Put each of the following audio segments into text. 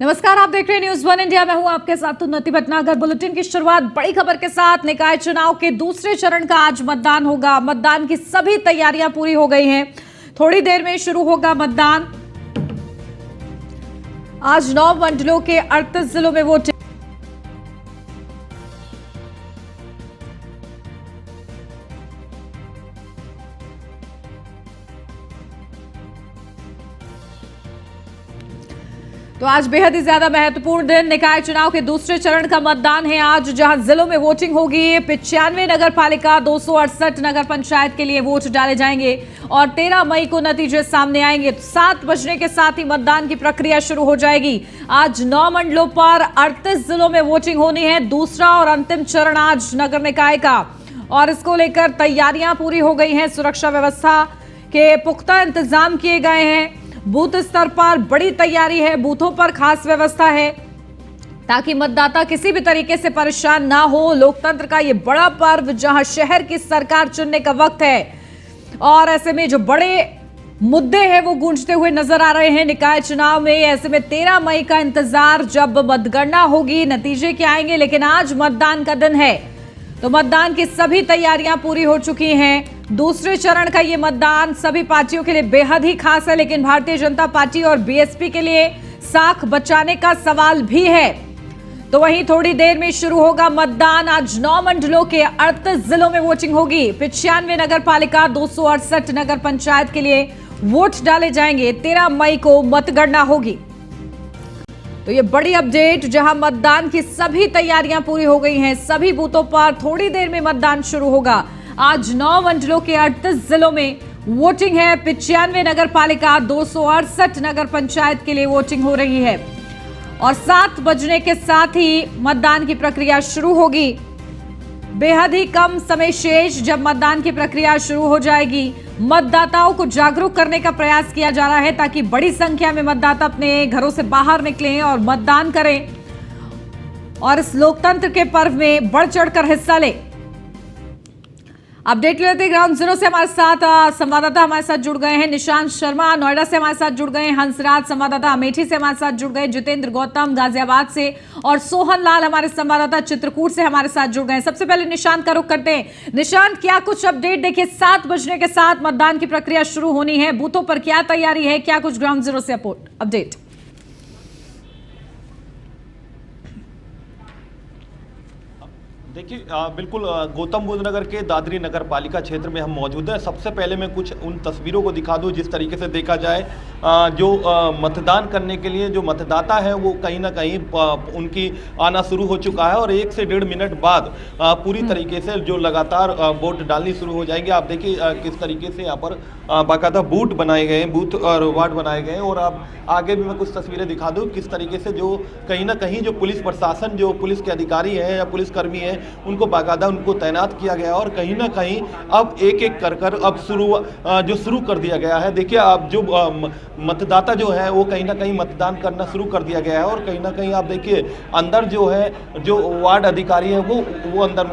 नमस्कार, आप देख रहे हैं न्यूज वन इंडिया। मैं हूं आपके साथ उन्नति भटनागर। बुलेटिन की शुरुआत बड़ी खबर के साथ। निकाय चुनाव के दूसरे चरण का आज मतदान होगा। मतदान की सभी तैयारियां पूरी हो गई हैं। थोड़ी देर में शुरू होगा मतदान। आज 9 मंडलों के 38 जिलों में वोटिंग। तो आज बेहद ही ज्यादा महत्वपूर्ण दिन। निकाय चुनाव के दूसरे चरण का मतदान है आज, जहां जिलों में वोटिंग होगी। 95 नगर पालिका, 268 नगर पंचायत के लिए वोट डाले जाएंगे और 13 मई को नतीजे सामने आएंगे। 7 बजने के साथ ही मतदान की प्रक्रिया शुरू हो जाएगी। आज 9 मंडलों पर 38 जिलों में वोटिंग होनी है। दूसरा और अंतिम चरण आज नगर निकाय का, और इसको लेकर तैयारियां पूरी हो गई हैं। सुरक्षा व्यवस्था के पुख्ता इंतजाम किए गए हैं। बूथ स्तर पर बड़ी तैयारी है। बूथों पर खास व्यवस्था है ताकि मतदाता किसी भी तरीके से परेशान ना हो। लोकतंत्र का ये बड़ा पर्व, जहां शहर की सरकार चुनने का वक्त है, और ऐसे में जो बड़े मुद्दे हैं वो गूंजते हुए नजर आ रहे हैं निकाय चुनाव में। ऐसे में 13 मई का इंतजार, जब मतगणना होगी, नतीजे क्या आएंगे। लेकिन आज मतदान का दिन है, तो मतदान की सभी तैयारियां पूरी हो चुकी हैं। दूसरे चरण का ये मतदान सभी पार्टियों के लिए बेहद ही खास है, लेकिन भारतीय जनता पार्टी और बीएसपी के लिए साख बचाने का सवाल भी है। तो वहीं थोड़ी देर में शुरू होगा मतदान। आज 9 मंडलों के 38 जिलों में वोटिंग होगी। 95 नगर पालिका, 268 नगर पंचायत के लिए वोट डाले जाएंगे। 13 मई को मतगणना होगी। तो ये बड़ी अपडेट, जहां मतदान की सभी तैयारियां पूरी हो गई हैं। सभी बूथों पर थोड़ी देर में मतदान शुरू होगा। आज 9 मंडलों के 38 जिलों में वोटिंग है। 95 नगर पालिका, 268 नगर पंचायत के लिए वोटिंग हो रही है और 7 बजने के साथ ही मतदान की प्रक्रिया शुरू होगी। बेहद ही कम समय शेष, जब मतदान की प्रक्रिया शुरू हो जाएगी। मतदाताओं को जागरूक करने का प्रयास किया जा रहा है ताकि बड़ी संख्या में मतदाता अपने घरों से बाहर निकलें और मतदान करें और इस लोकतंत्र के पर्व में बढ़ चढ़कर हिस्सा लें। अपडेट लेते हैं ग्राउंड जीरो से। हमारे साथ संवाददाता हमारे साथ जुड़ गए हैं। निशांत शर्मा नोएडा से हमारे साथ जुड़ गए हैं। हंसराज संवाददाता अमेठी से हमारे साथ जुड़ गए। जितेंद्र गौतम गाजियाबाद से और सोहन लाल हमारे संवाददाता चित्रकूट से हमारे साथ जुड़ गए। सबसे पहले निशांत का रुख करते हैं। निशांत, क्या कुछ अपडेट? देखिए, 7 बजने के साथ मतदान की प्रक्रिया शुरू होनी है। बूथों पर क्या तैयारी है, क्या कुछ ग्राउंड जीरो से अपडेट? देखिए, बिल्कुल गौतम बुद्ध नगर के दादरी नगर पालिका क्षेत्र में हम मौजूद हैं। सबसे पहले मैं कुछ उन तस्वीरों को दिखा दूं। जिस तरीके से देखा जाए, जो मतदान करने के लिए जो मतदाता है वो कहीं ना कहीं उनकी आना शुरू हो चुका है और 1 से 1.5 मिनट बाद पूरी तरीके से जो लगातार वोट डालनी शुरू हो जाएंगे। आप देखिए किस तरीके से यहाँ पर बाकायदा बूथ बनाए गए हैं, बूथ और वार्ड बनाए गए हैं। और अब आगे भी मैं कुछ तस्वीरें दिखा दूँ किस तरीके से जो कहीं ना कहीं जो पुलिस प्रशासन, जो पुलिस के अधिकारी हैं या पुलिसकर्मी हैं, उनको बाकायदा उनको तैनात किया गया और कहीं ना कहीं अब एक एक कर अब शुरू कर दिया गया है। देखिए, अब जो मतदाता जो है वो कहीं ना कहीं मतदान करना शुरू कर दिया गया है और कहीं ना कहीं आप देखिए अंदर जो है, जो वार्ड अधिकारी हैं वो अंदर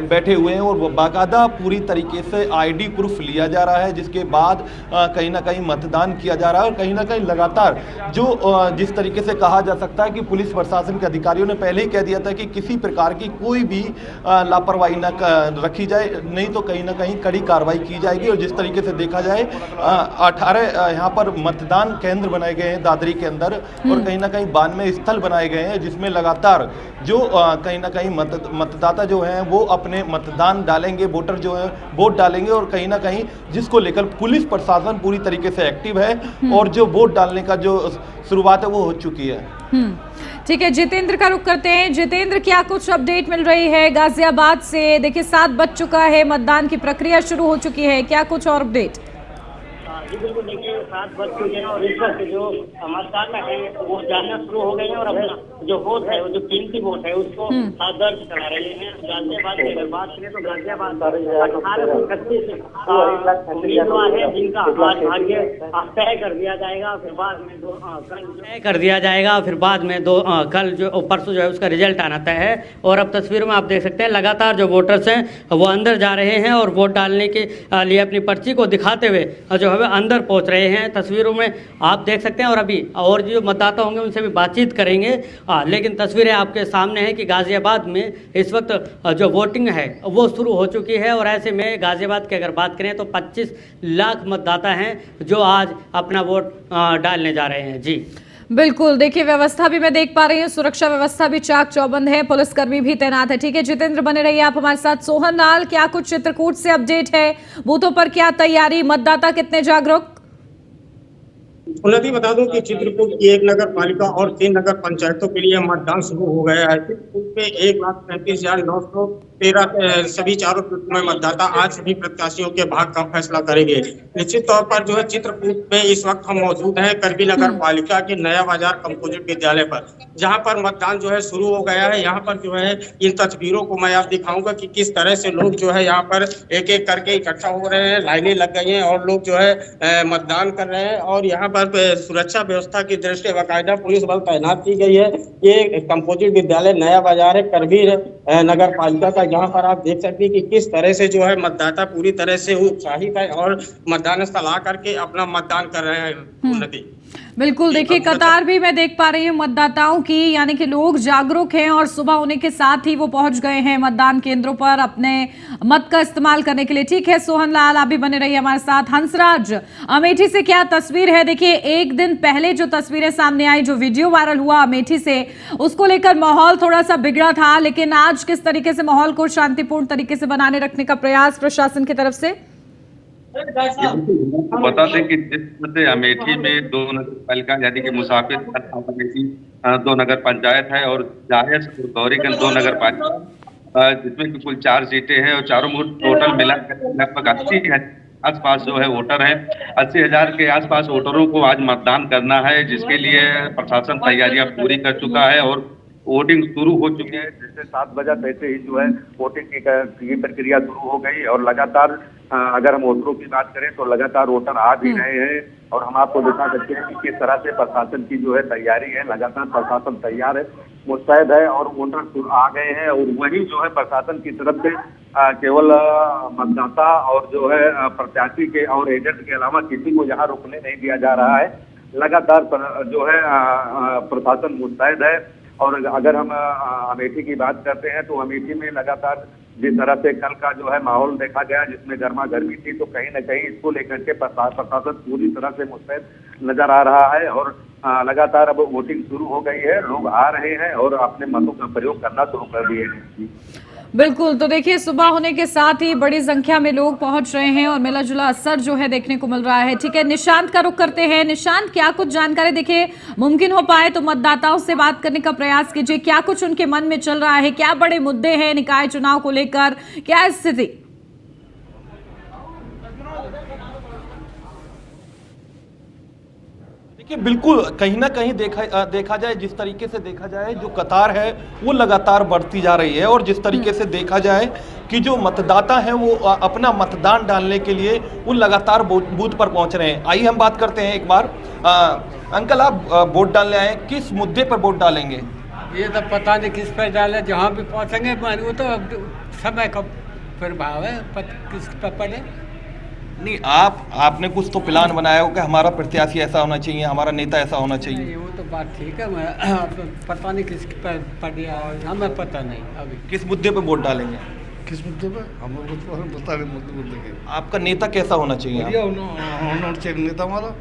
बैठे हुए हैं और बाकायदा पूरी तरीके से आईडी प्रूफ लिया जा रहा है, जिसके बाद कहीं ना कहीं मतदान किया जा रहा है। और कहीं ना कहीं लगातार जो जिस तरीके से कहा जा सकता है कि पुलिस प्रशासन के अधिकारियों ने पहले ही कह दिया था कि किसी प्रकार की कोई भी लापरवाही न रखी जाए, नहीं तो कहीं ना कहीं कड़ी कार्रवाई की जाएगी। और जिस तरीके से देखा जाए 18 यहाँ पर मतदान केंद्र बनाए गए हैं दादरी के अंदर और कहीं ना कहीं 92 स्थल बनाए गए हैं, जिसमें लगातार जो कहीं ना कहीं मतदाता जो हैं वो अपने मतदान डालेंगे, वोटर जो है वोट डालेंगे। और कहीं ना कहीं जिसको लेकर पुलिस प्रशासन पूरी तरीके से एक्टिव है और जो वोट डालने का जो शुरुआत है वो हो चुकी है। ठीक है, जितेंद्र का रुख करते हैं। जितेंद्र, क्या कुछ अपडेट मिल रही है गाजियाबाद से? देखिए, 7 बज चुका है, मतदान की प्रक्रिया शुरू हो चुकी है, क्या कुछ और अपडेट? जी बिल्कुल, देखिए 7 बज चुके हैं और इस वक्त जो मतदान है वो जानना शुरू हो गए हैं और अपना जो वोट है, वो जो कीमती वोट है उसको दर्ज करा रहे हैं। गाजियाबाद की अगर बात करें तो गाजियाबाद 1836 उम्मीदवार है जिनका आज भाग्य तय कर दिया जाएगा। फिर बाद में तय कर दिया जाएगा। फिर बाद में कल जो परसों जो है उसका रिजल्ट आना तय है। और अब तस्वीरों में आप देख सकते हैं लगातार जो वोटर्स हैं वो अंदर जा रहे हैं और वोट डालने के लिए अपनी पर्ची को दिखाते हुए जो है अंदर पहुंच रहे हैं। तस्वीरों में आप देख सकते हैं और अभी और जो मतदाता होंगे उनसे भी बातचीत करेंगे। लेकिन तस्वीरें आपके सामने हैं कि गाज़ियाबाद में इस वक्त जो वोटिंग है वो शुरू हो चुकी है और ऐसे में गाज़ियाबाद की अगर बात करें तो 25 लाख मतदाता हैं जो आज अपना वोट डालने जा रहे हैं। जी बिल्कुल, देखिए व्यवस्था भी मैं देख पा रही हूँ, सुरक्षा व्यवस्था भी चाक चौबंद है, पुलिसकर्मी भी तैनात है। ठीक है जितेंद्र, बने रहिए आप हमारे साथ। सोहन लाल, क्या कुछ चित्रकूट से अपडेट है? बूथों पर क्या तैयारी, मतदाता कितने जागरूक? उन्नति बता दूं कि चित्रकूट की 1 नगर पालिका और 3 नगर पंचायतों के लिए मतदान शुरू हो गया है। चित्रकूट में 1,35,913 सभी चारों बूथों में मतदाता आज सभी प्रत्याशियों के भाग्य का फैसला करेंगे। निश्चित तौर पर जो है चित्रकूट में इस वक्त हम मौजूद हैं करबी नगर पालिका के नया बाजार कंपोजिट विद्यालय पर, जहां पर मतदान जो है शुरू हो गया है। यहाँ पर जो है इन तस्वीरों को मैं आप दिखाऊंगा कि किस तरह से लोग जो है यहाँ पर एक एक करके इकट्ठा हो रहे हैं, लाइनें लग गई हैं और लोग जो है मतदान कर रहे हैं। और यहाँ पर सुरक्षा व्यवस्था की दृष्टि से बाकायदा पुलिस बल तैनात की गई है। ये कंपोजिट विद्यालय नया बाजार है करबी नगर पालिका का, जहाँ पर आप देख सकते हैं कि किस तरह से जो है मतदाता पूरी तरह से उत्साहित है और मतदान स्थल आ करके अपना मतदान कर रहे हैं। उन्नति बिल्कुल, देखिए कतार भी मैं देख पा रही हूँ मतदाताओं की, यानी कि लोग जागरूक हैं और सुबह होने के साथ ही वो पहुंच गए हैं मतदान केंद्रों पर अपने मत का इस्तेमाल करने के लिए। ठीक है सोहन लाल, आप भी बने रहिए हमारे साथ। हंसराज, अमेठी से क्या तस्वीर है? देखिए एक दिन पहले जो तस्वीरें सामने आई, जो वीडियो वायरल हुआ अमेठी से, उसको लेकर माहौल थोड़ा सा बिगड़ा था, लेकिन आज किस तरीके से माहौल को शांतिपूर्ण तरीके से बनाने रखने का प्रयास प्रशासन की तरफ से? बता दें कि जिस अमेठी में 2 नगर पालिका यानी कि मुसाफिर अमेठी 2 नगर पंचायत है और जायज और गौरीगंज 2 नगर पालिका, जिसमें कि कुल 4 सीटें हैं और चारों टोटल मिलाकर लगभग 80 के आसपास जो है वोटर हैं। 80,000 के आसपास वोटरों को आज मतदान करना है, जिसके लिए प्रशासन तैयारियां पूरी कर चुका है और वोटिंग शुरू हो चुकी है। जैसे 7 बजे तैसे ही जो है वोटिंग की प्रक्रिया शुरू हो गई और लगातार अगर हम वोटरों की बात करें तो लगातार वोटर आ भी रहे हैं और हम आपको दिखा सकते हैं कि किस तरह से प्रशासन की जो है तैयारी है। लगातार प्रशासन तैयार है, मुस्तैद है और वोटर आ गए हैं और वही जो है प्रशासन की तरफ से केवल मतदाता और जो है प्रत्याशी के और एजेंट के अलावा किसी को यहाँ रुकने नहीं दिया जा रहा है। लगातार जो है प्रशासन मुस्तैद है। और अगर हम अमेठी की बात करते हैं तो अमेठी में लगातार जिस तरह से कल का जो है माहौल देखा गया, जिसमें गर्मा गर्मी थी, तो कहीं न कहीं इसको लेकर के प्रशासन पूरी तरह से मुस्तैद नजर आ रहा है और लगातार अब वोटिंग शुरू हो गई है, लोग आ रहे हैं और अपने मतों का प्रयोग करना शुरू कर दिए हैं। बिल्कुल, तो देखिए सुबह होने के साथ ही बड़ी संख्या में लोग पहुंच रहे हैं और मिला जुला असर जो है देखने को मिल रहा है। ठीक है, निशांत का रुख करते हैं। निशांत, क्या कुछ जानकारी देखिए मुमकिन हो पाए तो मतदाताओं से बात करने का प्रयास कीजिए, क्या कुछ उनके मन में चल रहा है, क्या बड़े मुद्दे हैं निकाय चुनाव को लेकर, क्या स्थिति? देखिए बिल्कुल, कहीं ना कहीं देखा जाए, जिस तरीके से देखा जाए जो कतार है वो लगातार बढ़ती जा रही है और जिस तरीके से देखा जाए कि जो मतदाता हैं वो अपना मतदान डालने के लिए वो लगातार बूथ पर पहुंच रहे हैं। आइए हम बात करते हैं एक बार। अंकल, आप वोट डालने आए, किस मुद्दे पर वोट डालेंगे? ये तो पता नहीं किस पर डाले, जहाँ भी पहुँचेंगे वो तो समय का प्रभाव है, किस पर पड़े। नहीं, आपने कुछ तो प्लान बनाया हो कि हमारा प्रत्याशी ऐसा होना चाहिए, हमारा नेता ऐसा होना चाहिए। वो तो बात ठीक है, मैं पता नहीं किस पर पड़ गया, हमें पता नहीं अभी किस मुद्दे पे वोट डालेंगे? किस मुद्दे पे हम बता रहे मुद्दे के। आपका नेता कैसा होना चाहिए? होना चाहिए नेता हमारा।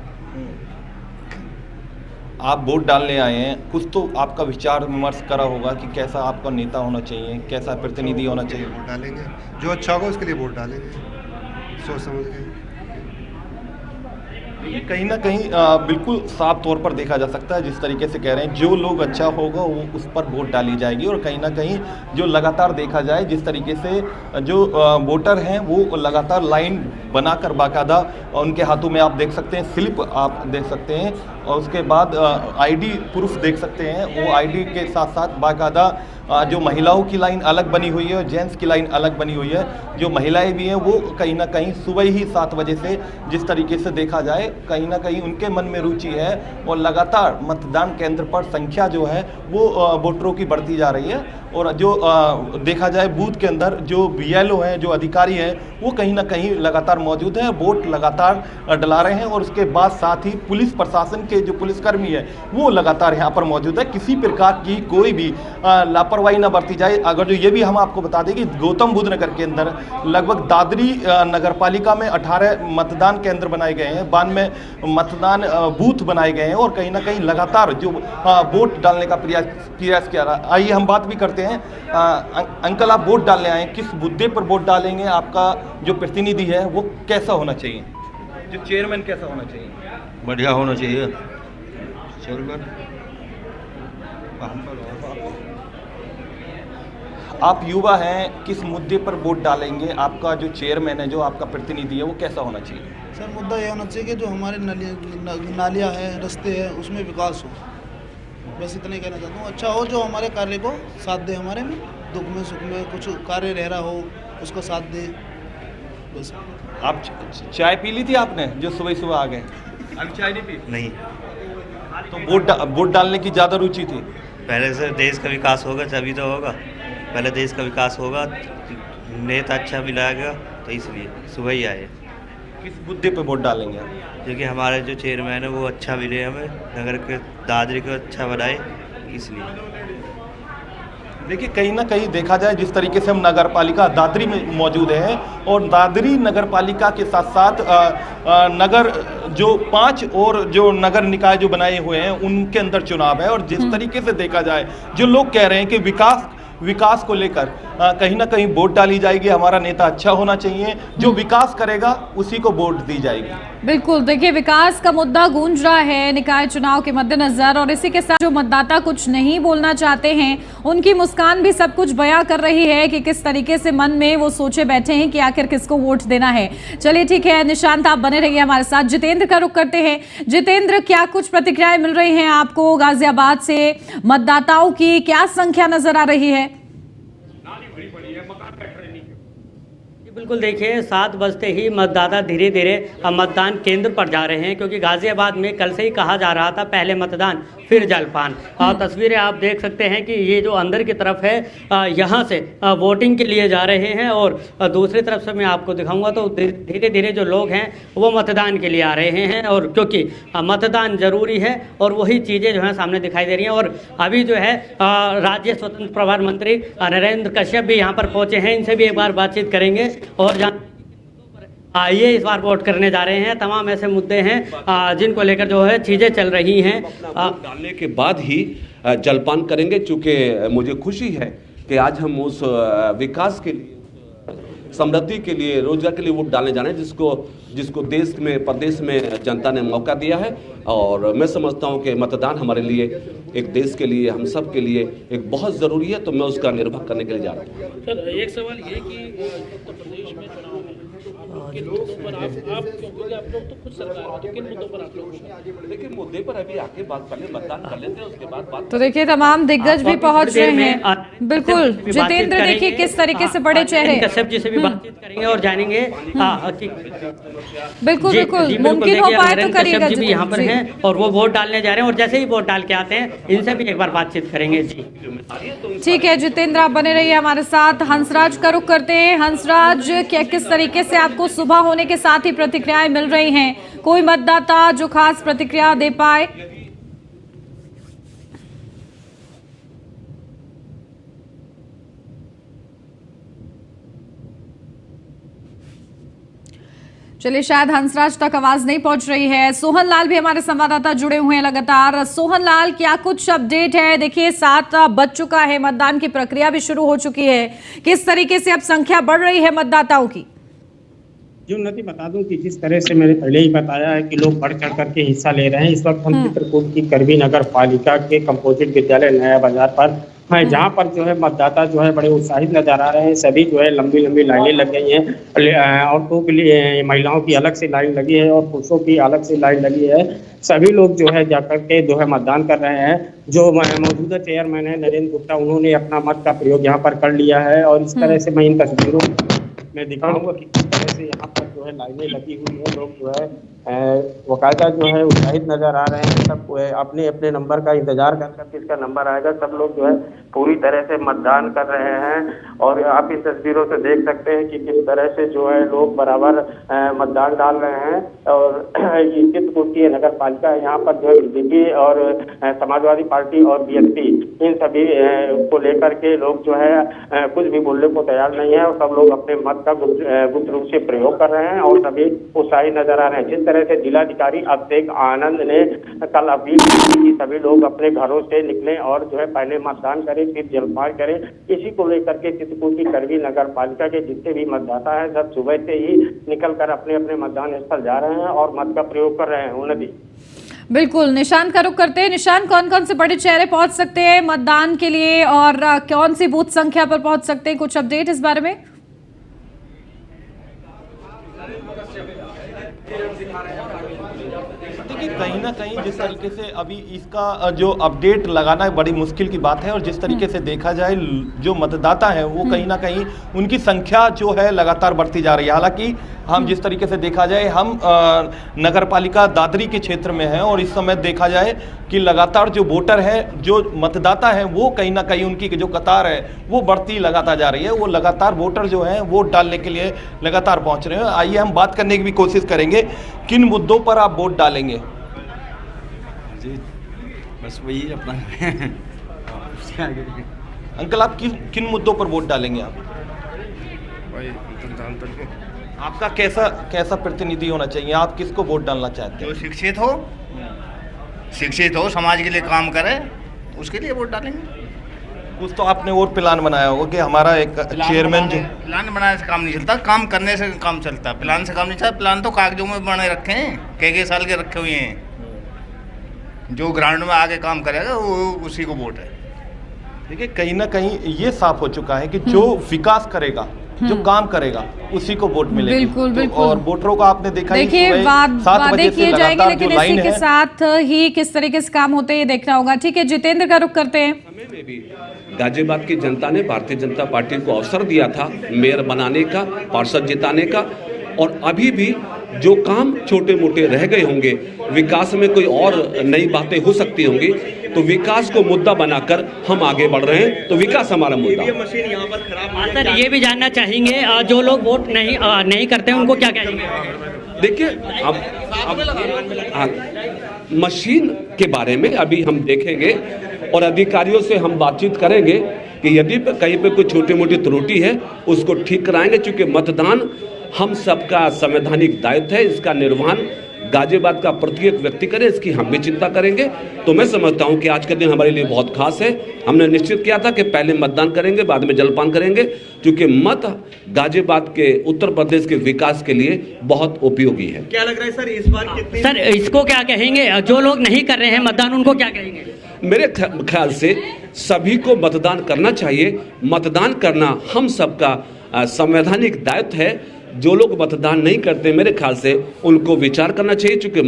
आप वोट डालने आए हैं, कुछ तो आपका विचार विमर्श करा होगा कि कैसा आपका नेता होना चाहिए, कैसा प्रतिनिधि होना चाहिए। वोट डालेंगे, जो अच्छा होगा उसके लिए वोट डालेंगे सोच समझ के। कहीं ना कहीं बिल्कुल साफ तौर पर देखा जा सकता है, जिस तरीके से कह रहे हैं जो लोग अच्छा होगा वो उस पर वोट डाली जाएगी। और कहीं ना कहीं जो लगातार देखा जाए जिस तरीके से जो वोटर हैं वो लगातार लाइन बनाकर बाकायदा उनके हाथों में आप देख सकते हैं स्लिप आप देख सकते हैं और उसके बाद आईडी प्रूफ देख सकते हैं। वो आईडी के साथ साथ बाकायदा जो महिलाओं की लाइन अलग बनी हुई है और जेंट्स की लाइन अलग बनी हुई है। जो महिलाएं भी हैं वो कहीं ना कहीं सुबह ही 7 बजे से, जिस तरीके से देखा जाए, कहीं ना कहीं उनके मन में रुचि है और लगातार मतदान केंद्र पर संख्या जो है वो वोटरों की बढ़ती जा रही है। और जो देखा जाए बूथ के अंदर जो बीएलओ हैं, जो अधिकारी हैं, वो कहीं ना कहीं लगातार मौजूद हैं, वोट लगातार डला रहे हैं। और उसके बाद साथ ही पुलिस प्रशासन के जो पुलिसकर्मी है वो लगातार यहाँ पर मौजूद है। किसी प्रकार की कोई भी लापरवाही ना बरती जाए। अगर जो ये भी हम आपको बता दें कि गौतम बुद्ध नगर के अंदर लगभग दादरी नगर पालिका में 18 मतदान केंद्र बनाए गए हैं, 92 मतदान बूथ बनाए गए हैं और कहीं ना कहीं लगातार जो वोट डालने का प्रयास किया रहा। आइए हम बात भी करते हैं। अंकल, आप वोट डालने आए, किस मुद्दे पर वोट डालेंगे? आपका जो प्रतिनिधि है वो कैसा होना चाहिए? जो चेयरमैन कैसा होना चाहिए? बढ़िया होना चाहिए चेयरमैन। आप युवा हैं, किस मुद्दे पर वोट डालेंगे? आपका जो चेयरमैन है, जो आपका प्रतिनिधि है, वो कैसा होना चाहिए? सर, मुद्दा ये होना चाहिए कि जो हमारे नालियाँ हैं, रास्ते हैं, उसमें विकास हो। बस इतना ही कहना चाहता हूँ। अच्छा हो, जो हमारे कार्य को साथ दे, हमारे में दुख में सुख में कुछ कार्य रह रहा हो उसको साथ दे। बस। आप चाय पी ली थी आपने जो सुबह सुबह आ गए? अभी चाय नहीं पी? नहीं, तो वोट डालने की ज़्यादा रुचि थी? पहले से देश का विकास होगा तभी तो होगा। पहले देश का विकास होगा, नेता अच्छा भी लगेगा, तो इसलिए सुबह ही आए। किस मुद्दे पे वोट डालेंगे आप? क्योंकि हमारे जो चेयरमैन है वो अच्छा मिले, हमें नगर के दादरी को अच्छा बनाए, इसलिए। देखिए, कहीं ना कहीं देखा जाए, जिस तरीके से हम नगर पालिका दादरी में मौजूद हैं और दादरी नगर पालिका के साथ साथ नगर जो 5 और जो नगर निकाय जो बनाए हुए हैं उनके अंदर चुनाव है। और जिस तरीके से देखा जाए, जो लोग कह रहे हैं कि विकास को लेकर कहीं ना कहीं वोट डाली जाएगी, हमारा नेता अच्छा होना चाहिए, जो विकास करेगा उसी को वोट दी जाएगी। बिल्कुल, देखिए, विकास का मुद्दा गूंज रहा है निकाय चुनाव के मद्देनजर, और इसी के साथ जो मतदाता कुछ नहीं बोलना चाहते हैं उनकी मुस्कान भी सब कुछ बयां कर रही है कि किस तरीके से मन में वो सोचे बैठे हैं कि आखिर किसको वोट देना है। चलिए ठीक है, निशांत आप बने रहिए हमारे साथ। जितेंद्र का रुख करते हैं। जितेंद्र, क्या कुछ प्रतिक्रियाएं मिल रही हैं आपको गाजियाबाद से? मतदाताओं की क्या संख्या नजर आ रही है? बिल्कुल, देखिए, 7 बजते ही मतदाता धीरे धीरे मतदान केंद्र पर जा रहे हैं, क्योंकि गाजियाबाद में कल से ही कहा जा रहा था पहले मतदान फिर जलपान। और तस्वीरें आप देख सकते हैं कि ये जो अंदर की तरफ है, यहाँ से वोटिंग के लिए जा रहे हैं, और दूसरी तरफ से मैं आपको दिखाऊंगा तो धीरे धीरे जो लोग हैं वो मतदान के लिए आ रहे हैं। और क्योंकि मतदान जरूरी है और वही चीज़ें जो हैं सामने दिखाई दे रही हैं। और अभी जो है राज्य स्वतंत्र प्रभार मंत्री नरेंद्र कश्यप भी यहाँ पर पहुँचे हैं, इनसे भी एक बार बातचीत करेंगे और ये इस बार वोट करने जा रहे हैं। तमाम ऐसे मुद्दे हैं जिनको लेकर जो है चीज़ें चल रही हैं। डालने के बाद ही जलपान करेंगे, चूँकि मुझे खुशी है कि आज हम उस विकास के लिए, समृद्धि के लिए, रोजगार के लिए वोट डालने जा रहे हैं, जिसको देश में, प्रदेश में जनता ने मौका दिया है। और मैं समझता हूं कि मतदान हमारे लिए, एक देश के लिए, हम सब के लिए एक बहुत ज़रूरी है, तो मैं उसका निर्वाह करने के लिए जा रहा हूँ। सर, एक सवाल ये कि उत्तर प्रदेश में चुनाव है, किन मुद्दों पर आप क्योंकि आप लोग तो खुद सरकार है, तो किन मुद्दों पर आप लोग? देखिए, मुद्दे पर अभी आके बात कर ले, मतदान कर लेते हैं, उसके बाद बात। तो देखिए, तमाम दिग्गज भी पहुंच रहे हैं। बिल्कुल जितेंद्र, देखिए किस तरीके से बड़े चेहरे। कश्यप जी से भी बातचीत करेंगे और जानेंगे। बिल्कुल बिल्कुल, मुमकिन हो पाए तो करिएगा। जी भी यहाँ पर हैं और वो वोट डालने जा रहे हैं, और जैसे ही वोट डाल के आते हैं इनसे भी एक बार बातचीत करेंगे। जी ठीक है जितेंद्र, आप बने रहिए हमारे साथ। हंसराज का रुख करते हैं। हंसराज, क्या किस तरीके से आपको सुबह होने के साथ ही प्रतिक्रियाएं मिल रही हैं? कोई मतदाता जो खास प्रतिक्रिया दे पाए? चलिए, शायद हंसराज तक आवाज नहीं पहुंच रही है। सोहन लाल भी हमारे संवाददाता जुड़े हुए हैं लगातार। सोहन लाल, क्या कुछ अपडेट है? देखिए, 7 बज चुका है, मतदान की प्रक्रिया भी शुरू हो चुकी है। किस तरीके से अब संख्या बढ़ रही है मतदाताओं की? जो नदी बता दूं कि जिस तरह से मैंने पहले ही बताया है कि लोग बढ़ चढ़ करके हिस्सा ले रहे हैं। इस वक्त हम चित्रकूट की करबी नगर पालिका के कंपोजिट विद्यालय नया बाजार पर है, जहाँ पर जो है मतदाता जो है बड़े उत्साहित नजर आ रहे हैं। सभी जो है लंबी लंबी लाइनें लग गई हैं। औरतों के लिए, महिलाओं की अलग से लाइन लगी है और पुरुषों की अलग से लाइन लगी है। सभी लोग जो है जाकर के जो है मतदान कर रहे हैं। जो मौजूदा चेयरमैन है नरेंद्र गुप्ता, उन्होंने अपना मत का प्रयोग यहाँ पर कर लिया है और इस तरह से मैं इन तस्वीरों में दिखाऊंगा कि किस तरह से यहाँ पर जो है लाइनें लगी हुई है। लोग जो है बाकायदा जो है उत्साहित नजर आ रहे हैं। सब अपने अपने नंबर का इंतजार कर कर किसका नंबर आएगा। सब लोग जो है पूरी तरह से मतदान कर रहे हैं और आप इस तस्वीरों से देख सकते हैं कि किस तरह से जो है लोग बराबर मतदान डाल रहे हैं। और ये चित्रकूट नगर पालिका यहाँ पर जो है बीजेपी और समाजवादी पार्टी और बीएसपी इन सभी को लेकर के लोग जो है कुछ भी बोलने को तैयार नहीं है और सब लोग अपने मत का गुप्त रूप से प्रयोग कर रहे हैं और सभी उत्साहित नजर आ रहे हैं। जिस तरह से जिलाधिकारी अभिषेक आनंद ने कल अपील की कि सभी लोग अपने घरों से निकलें और जो है पहले मतदान करें फिर जलपान करें। इसी को लेकर के चित्रकूट की करवी नगर पालिका के जितने भी मतदाता हैं सब सुबह से ही निकल कर अपने अपने मतदान स्थल जा रहे हैं और मत का प्रयोग कर रहे हैं। उन्नति बिल्कुल, निशांत का रुख करते हैं। निशांत, कौन कौन से बड़े चेहरे पहुंच सकते हैं मतदान के लिए और कौन सी बूथ संख्या पर पहुंच सकते हैं? कुछ अपडेट इस बारे में? देखिए, कहीं ना कहीं जिस तरीके से अभी इसका जो अपडेट लगाना है बड़ी मुश्किल की बात है और जिस तरीके से देखा जाए जो मतदाता है वो कहीं ना कहीं उनकी संख्या जो है लगातार बढ़ती जा रही है। हालांकि हम जिस तरीके से देखा जाए हम नगर पालिका दादरी के क्षेत्र में हैं और इस समय देखा जाए कि लगातार जो वोटर है जो मतदाता है वो कहीं ना कहीं उनकी जो कतार है वो बढ़ती लगातार जा रही है। वो लगातार वोटर जो हैं वोट डालने के लिए लगातार पहुंच रहे हैं। आइए हम बात करने की भी कोशिश करेंगे, किन मुद्दों पर आप वोट डालेंगे? जी बस वही अपना अंकल, आप किन मुद्दों पर वोट डालेंगे? आप आपका कैसा प्रतिनिधि होना चाहिए? आप किसको वोट डालना चाहते हैं? जो शिक्षित हो समाज के लिए काम करे उसके लिए वोट डालेंगे। कुछ तो आपने और प्लान बनाया होगा कि हमारा एक चेयरमैन जो प्लान बनाने से काम नहीं चलता, काम करने से काम चलता है। प्लान से काम नहीं चलता। प्लान तो कागजों में बने रखे हैं, कई साल के रखे हुए हैं। जो ग्राउंड में आके काम करेगा वो उसी को वोट है। देखिए, कहीं ना कहीं ये साफ हो चुका है कि जो विकास करेगा, जो काम करेगा उसी को वोट मिलेगी। बिल्कुल, बिल्कुल। और वोटरों का आपने देखा ही देखिए, वादे किए जाएंगे लेकिन इसी के साथ ही किस तरीके से काम होते हैं ये देखना होगा। ठीक है, जितेंद्र का रुख करते हैं। समय में भी गाजियाबाद की जनता ने भारतीय जनता पार्टी को अवसर दिया था मेयर बनाने का, पार्षद जिताने का, और अभी भी जो काम छोटे मोटे रह गए होंगे, विकास में कोई और नई बातें हो सकती होंगी, तो विकास को मुद्दा बनाकर हम आगे बढ़ रहे हैं। तो विकास हमारा मुद्दा। मशीन यहाँ पर खराब। सर, ये भी जानना चाहेंगे जो लोग वोट नहीं करते हैं उनको क्या कहेंगे? देखिए, मशीन के बारे में अभी हम देखेंगे और अधिकारियों से हम बातचीत करेंगे कि यदि कहीं पे कोई छोटी मोटी त्रुटि है उसको ठीक कराएंगे। चूंकि मतदान हम सबका संवैधानिक दायित्व है, इसका निर्वहन गाजियाबाद का प्रत्येक व्यक्ति करे, इसकी हम भी चिंता करेंगे। तो मैं समझता हूं कि आज का दिन हमारे लिए बहुत खास है। हमने निश्चित किया था कि पहले मतदान करेंगे, बाद में जलपान करेंगे, क्योंकि मत गाजियाबाद के उत्तर प्रदेश के विकास के लिए बहुत उपयोगी है। क्या लग रहा है सर इस बार कितने? सर, इसको क्या कहेंगे? जो लोग नहीं कर रहे हैं मतदान उनको क्या कहेंगे? मेरे ख्याल से सभी को मतदान करना चाहिए। मतदान करना हम सबका संवैधानिक दायित्व है। जो लोग मतदान नहीं करते, मेरे ख्याल से उनको विचार करना चाहिए, क्योंकि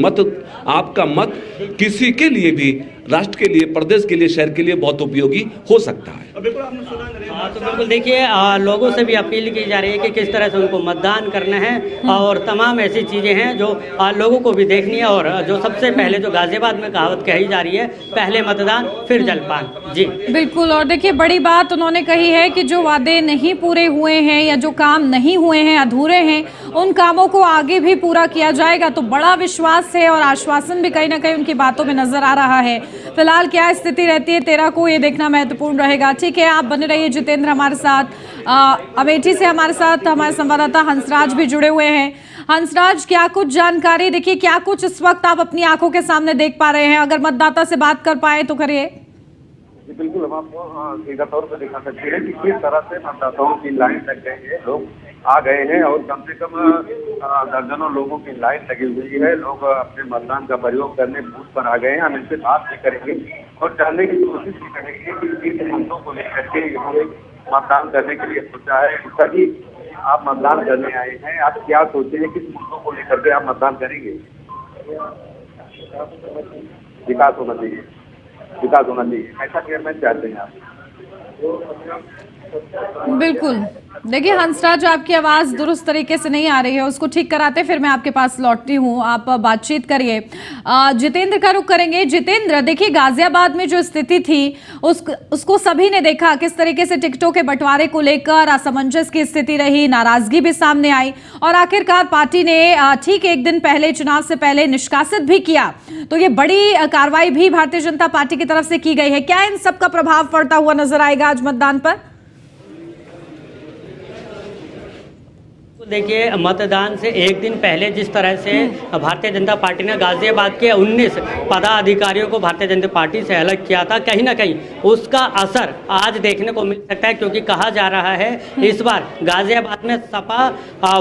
आपका मत किसी के लिए भी, राष्ट्र के लिए, प्रदेश के लिए, शहर के लिए बहुत उपयोगी हो सकता है। तो बिल्कुल देखिए, लोगों से भी अपील की जा रही है कि किस तरह से उनको मतदान करना है और तमाम ऐसी चीज़ें हैं जो लोगों को भी देखनी है। और जो सबसे पहले जो गाजियाबाद में कहावत कही जा रही है, पहले मतदान फिर जलपान। जी बिल्कुल। और देखिए, बड़ी बात उन्होंने कही है कि जो वादे नहीं पूरे हुए हैं या जो काम नहीं हुए हैं, अधूरे हैं, उन कामों को आगे भी पूरा किया जाएगा। तो बड़ा विश्वास है और आश्वासन भी कहीं ना कहीं उनकी बातों में नजर आ रहा है। फिलहाल क्या स्थिति रहती है 13 को, ये देखना महत्वपूर्ण रहेगा। ठीक है, आप बने रहिए जितेंद्र हमारे साथ। अमेठी से हमारे साथ हमारे संवाददाता हंसराज भी जुड़े हुए हैं। हंसराज, क्या कुछ जानकारी, देखिए क्या कुछ इस वक्त आप अपनी आंखों के सामने देख पा रहे हैं? अगर मतदाता से बात कर पाए तो करिए। बिल्कुल, हम आपको सीधा तौर पर दिखा सकते हैं कि किस तरह से मतदाताओं की लाइन लग गई है। लोग आ गए हैं और कम से कम दर्जनों लोगों की लाइन लगी हुई है। लोग अपने मतदान का प्रयोग करने बूथ पर आ गए हैं। हम इनसे बात भी करेंगे और जानने की कोशिश भी करेंगे कि किन मुद्दों को लेकर के इन्होंने मतदान करने के लिए सोचा है। सभी आप मतदान करने आए हैं, आप क्या सोचे हैं, किस मुद्दों को लेकर के आप मतदान करेंगे? विकास होना चाहिए, विकास होना चाहिए, ऐसा गवर्नमेंट चाहते हैं आप? बिल्कुल। देखिए हंसराज, आपकी आवाज़ दुरुस्त तरीके से नहीं आ रही है, उसको ठीक कराते फिर मैं आपके पास लौटती हूँ, आप बातचीत करिए। जितेंद्र का रुख करेंगे। जितेंद्र, देखिए गाजियाबाद में जो स्थिति थी उसको सभी ने देखा, किस तरीके से टिकटों के बंटवारे को लेकर असमंजस की स्थिति रही, नाराजगी भी सामने आई और आखिरकार पार्टी ने ठीक एक दिन पहले, चुनाव से पहले निष्कासित भी किया। तो ये बड़ी कार्रवाई भी भारतीय जनता पार्टी की तरफ से की गई है। क्या इन सब का प्रभाव पड़ता हुआ नजर आएगा आज मतदान पर? देखिए, मतदान से एक दिन पहले जिस तरह से भारतीय जनता पार्टी ने गाजियाबाद के 19 पदाधिकारियों को भारतीय जनता पार्टी से अलग किया था, कहीं ना कहीं उसका असर आज देखने को मिल सकता है, क्योंकि कहा जा रहा है इस बार गाजियाबाद में सपा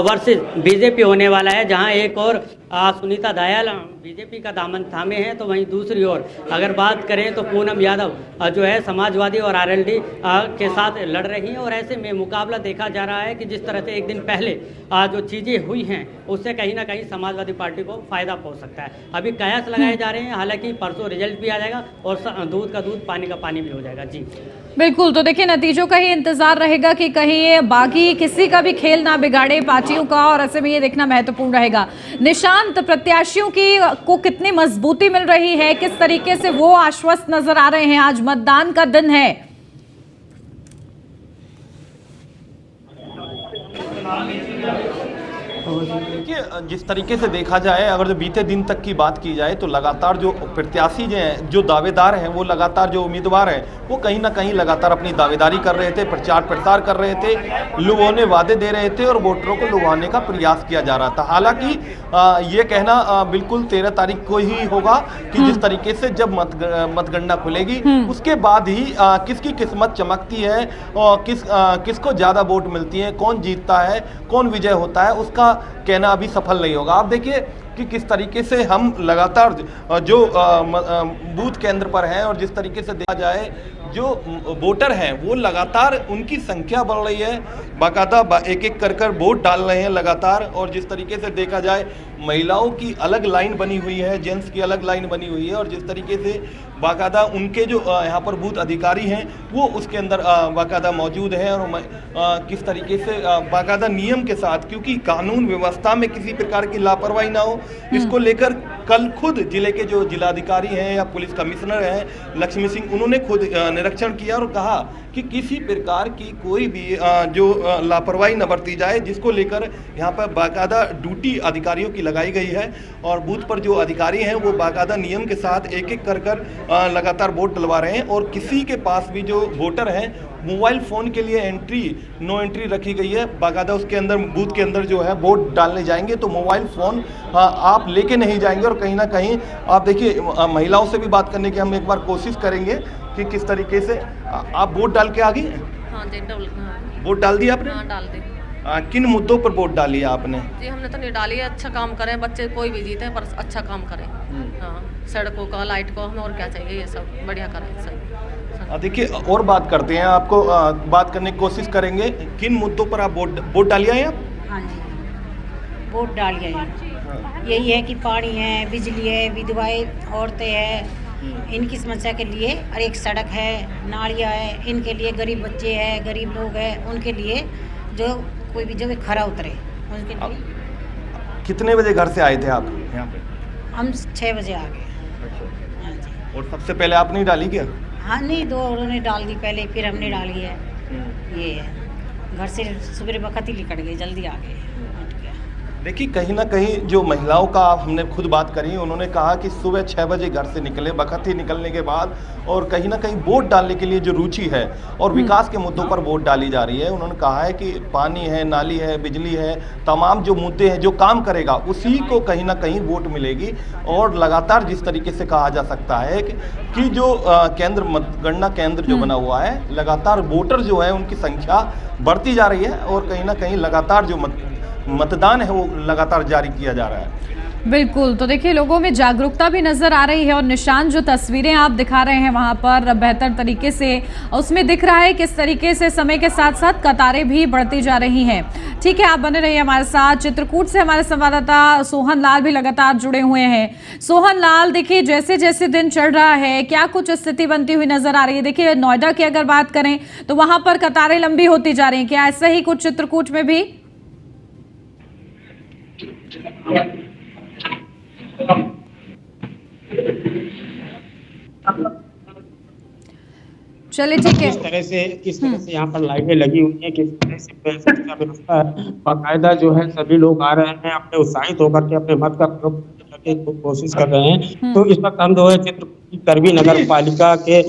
वर्सेस बीजेपी होने वाला है, जहां एक और सुनीता दयाल बीजेपी का दामन थामे हैं, तो वहीं दूसरी ओर अगर बात करें तो पूनम यादव जो है समाजवादी और आरएलडी के साथ लड़ रही हैं। और ऐसे में मुकाबला देखा जा रहा है कि जिस तरह से एक दिन पहले जो चीज़ें हुई हैं उससे कहीं ना कहीं समाजवादी पार्टी को फायदा पहुंच सकता है। अभी कयास लगाए जा रहे हैं, हालांकि परसों रिजल्ट भी आ जाएगा और दूध का दूध पानी का पानी भी हो जाएगा। जी बिल्कुल। तो देखिए नतीजों का ही इंतजार रहेगा कि कहीं बाकी किसी का भी खेल ना बिगाड़े पार्टियों का, और ऐसे में ये देखना महत्वपूर्ण रहेगा। निशांत, प्रत्याशियों को कितनी मजबूती मिल रही है, किस तरीके से वो आश्वस्त नजर आ रहे हैं? आज मतदान का दिन है। देखिए, जिस तरीके से देखा जाए, अगर जो बीते दिन तक की बात की जाए तो लगातार जो प्रत्याशी जो दावेदार हैं, वो लगातार जो उम्मीदवार हैं वो कहीं ना कहीं लगातार अपनी दावेदारी कर रहे थे, प्रचार प्रसार कर रहे थे, लुभावने वादे दे रहे थे और वोटरों को लुभाने का प्रयास किया जा रहा था। हालांकि ये कहना बिल्कुल 13 तारीख को ही होगा कि जिस तरीके से जब मतगणना खुलेगी उसके बाद ही किसकी किस्मत चमकती है और किसको ज़्यादा वोट मिलती है, कौन जीतता है, कौन विजय होता है, उसका कहना अभी सफल नहीं होगा। आप देखिए कि किस तरीके से हम लगातार जो बूथ केंद्र पर हैं और जिस तरीके से देखा जाए जो वोटर हैं वो लगातार उनकी संख्या बढ़ रही है, बाकायदा एक एक कर वोट डाल रहे हैं लगातार। और जिस तरीके से देखा जाए महिलाओं की अलग लाइन बनी हुई है, जेंट्स की अलग लाइन बनी हुई है और जिस तरीके से बाकायदा उनके जो यहाँ पर बूथ अधिकारी हैं वो उसके अंदर बाकायदा मौजूद हैं और किस तरीके से बाकायदा नियम के साथ, क्योंकि कानून व्यवस्था में किसी प्रकार की लापरवाही ना हो, इसको लेकर कल खुद जिले के जो जिलाधिकारी हैं या पुलिस कमिश्नर हैं लक्ष्मी सिंह, उन्होंने खुद निरीक्षण किया और कहा कि किसी प्रकार की कोई भी जो लापरवाही न बरती जाए, जिसको लेकर यहाँ पर बाकायदा ड्यूटी अधिकारियों की लगाई गई है और बूथ पर जो अधिकारी हैं वो बाकायदा नियम के साथ एक एक कर लगातार वोट डलवा रहे हैं। और किसी के पास भी जो वोटर हैं मोबाइल फ़ोन के लिए नो एंट्री रखी गई है, बाकायदा उसके अंदर बूथ के अंदर जो है वोट डालने जाएंगे तो मोबाइल फ़ोन आप लेके नहीं जाएंगे। और कहीं ना कहीं आप देखिए महिलाओं से भी बात करने की हम एक बार कोशिश करेंगे कि किस तरीके से आप वोट डाल के आ गई हैं? हाँ जी, वोट डाल दिया आपने? हाँ, डाल दी। किन मुद्दों पर वोट डाली है आपने? जी हमने तो नहीं डाली है, अच्छा काम करें, बच्चे कोई भी जीते पर अच्छा काम करें। हाँ, सड़कों का, लाइट को, हमें और क्या चाहिए, ये सब बढ़िया करें सही। देखिए और बात करते हैं, आपको बात करने की कोशिश करेंगे, किन मुद्दों पर आप वोट डालिए हैं आप? हाँ जी, वोट डालिए हैं। यही है कि पानी है, बिजली है, विधवाएं औरतें हैं, इनकी समस्या के लिए, और एक सड़क है, नालियाँ है, इनके लिए, गरीब बच्चे हैं, गरीब लोग हैं, उनके लिए जो कोई भी जो भी खरा उतरे उनके लिए। कितने बजे घर से आए थे आप यहाँ पे? हम 6 बजे आ गए। हाँ जी। और सबसे पहले आपने ही डाली क्या? हाँ नहीं, 2 उन्होंने डाल दी पहले, फिर हमने डाली है। ये है, घर से सुबह वक्त ही निकट गए, जल्दी आ गए। देखिए कहीं ना कहीं जो महिलाओं का हमने खुद बात करी, उन्होंने कहा कि सुबह 6 बजे घर से निकले, बखती निकलने के बाद और कहीं ना कहीं वोट डालने के लिए जो रुचि है और विकास के मुद्दों पर वोट डाली जा रही है। उन्होंने कहा है कि पानी है, नाली है, बिजली है, तमाम जो मुद्दे हैं, जो काम करेगा उसी को कहीं ना कहीं वोट मिलेगी। और लगातार जिस तरीके से कहा जा सकता है कि जो केंद्र मतगणना केंद्र जो बना हुआ है, लगातार वोटर जो है उनकी संख्या बढ़ती जा रही है और कहीं ना कहीं लगातार जो मतदान है वो लगातार जारी किया जा रहा है। बिल्कुल, तो देखिए लोगों में जागरूकता भी नजर आ रही है और निशान जो तस्वीरें आप दिखा रहे हैं वहां पर बेहतर तरीके से उसमें दिख रहा है किस तरीके से समय के साथ साथ कतारें भी बढ़ती जा रही हैं। ठीक है, आप बने रहिए हमारे साथ। चित्रकूट से हमारे संवाददाता सोहन लाल भी लगातार जुड़े हुए हैं। सोहन लाल, देखिए जैसे जैसे दिन चढ़ रहा है क्या कुछ स्थिति बनती हुई नजर आ रही है? देखिए नोएडा की अगर बात करें तो वहां पर कतारें लंबी होती जा रही हैं, क्या ऐसा ही कुछ चित्रकूट में भी? चलिए ठीक है। किस तरह से यहाँ पर लाइनें लगी हुई हैं, किस तरह से सुरक्षा व्यवस्था बाकायदा जो है सभी लोग आ रहे हैं अपने उत्साहित होकर के अपने मत का प्रयोग करने की कोशिश कर रहे हैं। तो इस वक्त हम जो है चित्रकूट करवी नगर पालिका के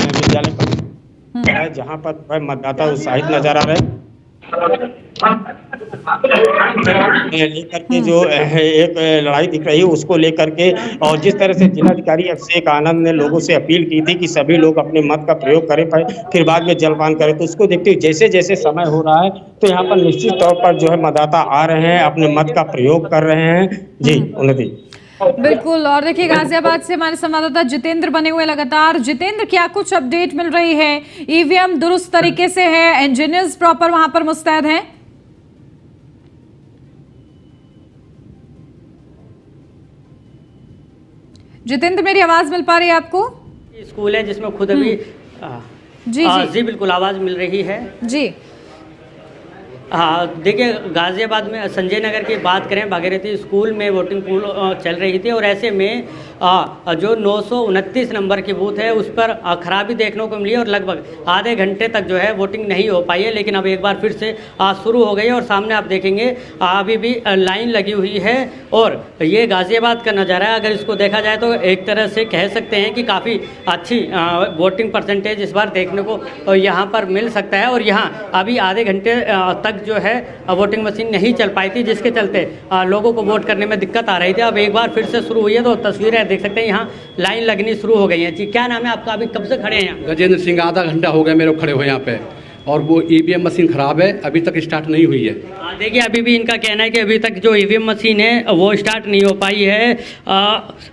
विद्यालय पर जहाँ पर मतदाता उत्साहित नजर आ रहे हैं लेकर के जो एक लड़ाई दिख रही है उसको लेकर के। और जिस तरह से जिलाधिकारी अभिषेक आनंद ने लोगों से अपील की थी कि सभी लोग अपने मत का प्रयोग करें फिर बाद में जलपान करें, तो उसको देखते हुए जैसे जैसे समय हो रहा है तो यहाँ पर निश्चित तौर पर जो है मतदाता आ रहे हैं, अपने मत का प्रयोग कर रहे हैं। जी उन्नति। बिल्कुल, और देखिए गाजियाबाद से हमारे संवाददाता जितेंद्र बने हुए लगातार। जितेंद्र, क्या कुछ अपडेट मिल रही है? ईवीएम दुरुस्त तरीके से है, इंजीनियर्स प्रॉपर वहां पर मुस्तैद हैं? जितेंद्र, मेरी आवाज मिल पा रही है आपको? स्कूल है जिसमें खुद अभी जी बिल्कुल आवाज मिल रही है जी। हाँ, देखिए गाज़ियाबाद में संजय नगर की बात करें, भागीरथी स्कूल में वोटिंग पूल चल रही थी और ऐसे में जो 929 नंबर की बूथ है उस पर खराबी देखने को मिली और लगभग आधे घंटे तक जो है वोटिंग नहीं हो पाई है। लेकिन अब एक बार फिर से शुरू हो गई है और सामने आप देखेंगे अभी भी लाइन लगी हुई है और ये गाज़ियाबाद का नज़ारा है। अगर इसको देखा जाए तो एक तरह से कह सकते हैं कि काफ़ी अच्छी वोटिंग परसेंटेज इस बार देखने को यहाँ पर मिल सकता है। और यहाँ अभी आधे घंटे तक जो है वोटिंग मशीन नहीं चल पाई थी, जिसके चलते लोगों को वोट करने में दिक्कत आ रही थी। अब एक बार फिर से शुरू हुई है तो तस्वीरें देख सकते हैं, यहाँ लाइन लगनी शुरू हो गई है। जी, क्या नाम है आपका? अभी कब से खड़े हैं यहाँ? गजेंद्र सिंह। आधा घंटा हो गया मेरे को खड़े हुए यहाँ पे और वो ईवीएम मशीन खराब है, अभी तक स्टार्ट नहीं हुई है। देखिए अभी भी इनका कहना है कि अभी तक जो ईवीएम मशीन है वो स्टार्ट नहीं हो पाई है।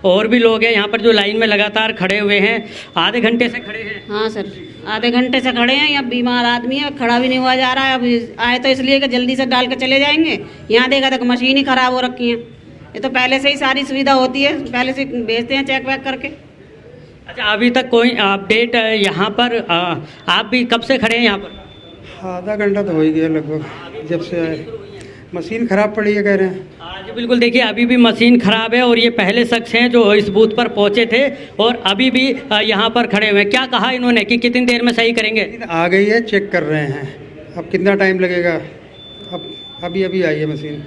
और भी लोग हैं यहाँ पर जो लाइन में लगातार खड़े हुए हैं, आधे घंटे से खड़े हैं। हाँ सर, आधे घंटे से खड़े हैं। यहाँ बीमार आदमी है, खड़ा भी नहीं हुआ जा रहा है। अब आए तो इसलिए कि जल्दी से डाल के चले जाएंगे। यहाँ देखा तक मशीन ही खराब हो रखी है। ये तो पहले से ही सारी सुविधा होती है, पहले से भेजते हैं चेक वेक करके। अच्छा, अभी तक कोई अपडेट यहाँ पर आप भी कब से खड़े हैं यहाँ पर? आधा घंटा तो हो ही गया लगभग, जब से आए। मशीन खराब पड़ी है कह रहे हैं। जी बिल्कुल, देखिए अभी भी मशीन खराब है और ये पहले शख्स हैं जो इस बूथ पर पहुंचे थे और अभी भी यहाँ पर खड़े हुए हैं। क्या कहा इन्होंने कि कितनी देर में सही करेंगे? आ गई है, चेक कर रहे हैं। अब कितना टाइम लगेगा? अब अभी आई है मशीन,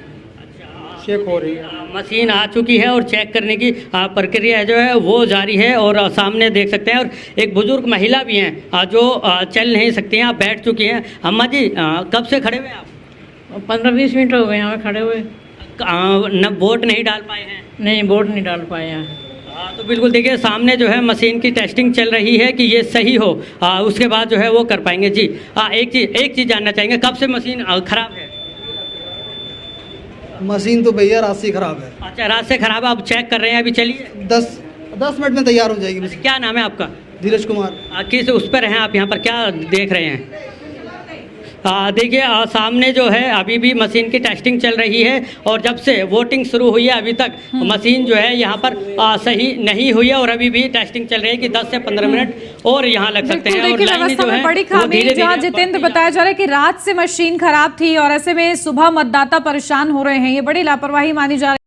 चेक हो रही है। मशीन आ चुकी है और चेक करने की प्रक्रिया जो है वो जारी है। और सामने देख सकते हैं और एक बुजुर्ग महिला भी हैं जो चल नहीं सकती हैं, आप बैठ चुकी हैं। अम्मा जी, कब से खड़े हुए आप? 15-20 मिनट हो गए यहाँ पे खड़े हुए। न वोट नहीं डाल पाए हैं? नहीं, वोट नहीं डाल पाए हैं। तो बिल्कुल देखिए सामने जो है मशीन की टेस्टिंग चल रही है कि ये सही हो, उसके बाद जो है वो कर पाएंगे। जी, एक चीज़ जानना चाहेंगे, कब से मशीन खराब है? मशीन तो भैया रात से खराब है। अच्छा, रात से खराब है, आप चेक कर रहे हैं? अभी चलिए 10 मिनट में तैयार हो जाएगी मशीन। क्या नाम है आपका? धीरज कुमार। किस उस पर हैं आप? यहाँ पर क्या देख रहे हैं? देखिए सामने जो है अभी भी मशीन की टेस्टिंग चल रही है और जब से वोटिंग शुरू हुई है अभी तक मशीन जो है यहाँ पर सही नहीं हुई है और अभी भी टेस्टिंग चल रही है कि 10 से 15 मिनट और यहाँ लग सकते हैं। और लाइन जो है बड़ी खामी जहाँ जितेंद्र बताया जा रहा है कि रात से मशीन खराब थी और ऐसे में सुबह मतदाता परेशान हो रहे हैं, ये बड़ी लापरवाही मानी जा रही है।